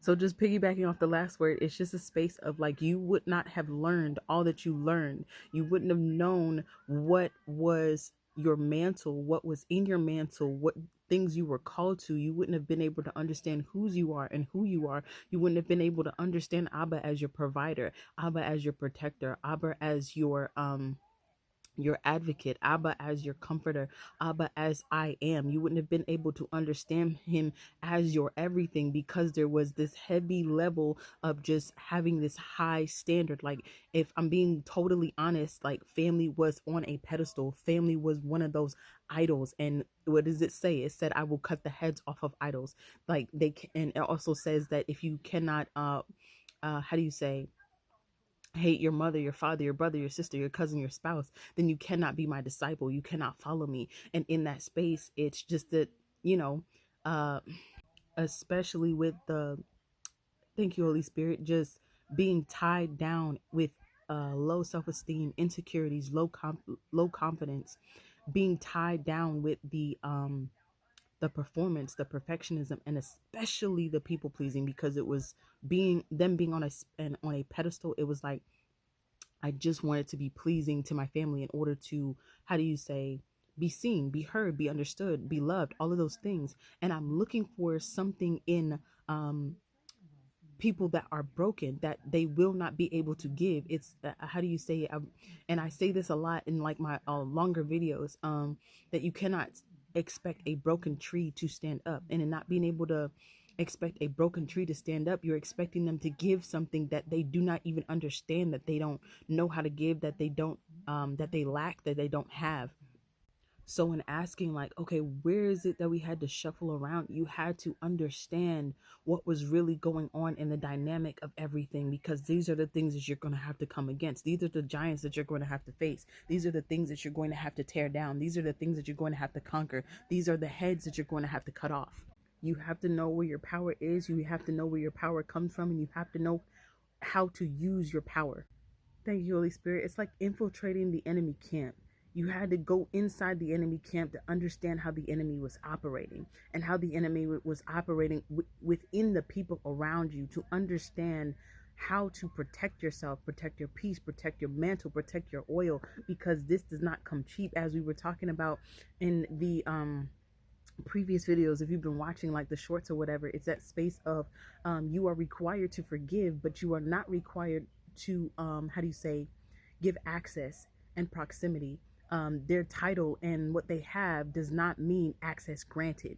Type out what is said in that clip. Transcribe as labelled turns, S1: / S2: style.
S1: So just piggybacking off the last word, it's just a space of like, you would not have learned all that you learned. You wouldn't have known what was your mantle, what was in your mantle, what things you were called to. You wouldn't have been able to understand whose you are and who you are. You wouldn't have been able to understand Abba as your provider, Abba as your protector, Abba as your advocate, Abba as your comforter, Abba as I am. You wouldn't have been able to understand him as your everything, because there was this heavy level of just having this high standard. Like, if I'm being totally honest, like, family was on a pedestal. Family was one of those idols. And what does it say? It said, I will cut the heads off of idols. Like, they can, and it also says that if you cannot, how do you say, hate your mother, your father, your brother, your sister, your cousin, your spouse, then you cannot be my disciple. You cannot follow me. And in that space, it's just that, you know, uh, especially with the, thank you, Holy Spirit, just being tied down with low self-esteem, insecurities, low confidence, being tied down with the performance, the perfectionism, and especially the people pleasing, because it was being on a pedestal. It was like, I just wanted to be pleasing to my family in order to, how do you say, be seen, be heard, be understood, be loved, all of those things. And I'm looking for something in um, people that are broken, that they will not be able to give. It's how do you say it? And I say this a lot in like my longer videos, that you cannot expect a broken tree to stand up. And in not being able to expect a broken tree to stand up, you're expecting them to give something that they do not even understand, that they don't know how to give, that they don't that they lack, that they don't have. So in asking like, okay, where is it that we had to shuffle around? You had to understand what was really going on in the dynamic of everything, because these are the things that you're going to have to come against. These are the giants that you're going to have to face. These are the things that you're going to have to tear down. These are the things that you're going to have to conquer. These are the heads that you're going to have to cut off. You have to know where your power is. You have to know where your power comes from, and you have to know how to use your power. Thank you, Holy Spirit. It's like infiltrating the enemy camp. You had to go inside the enemy camp to understand how the enemy was operating, and how the enemy was operating within the people around you, to understand how to protect yourself, protect your peace, protect your mantle, protect your oil, because this does not come cheap, as we were talking about in the previous videos. If you've been watching like the shorts or whatever, it's that space of you are required to forgive, but you are not required to how do you say, give access and proximity. Their title and what they have does not mean access granted.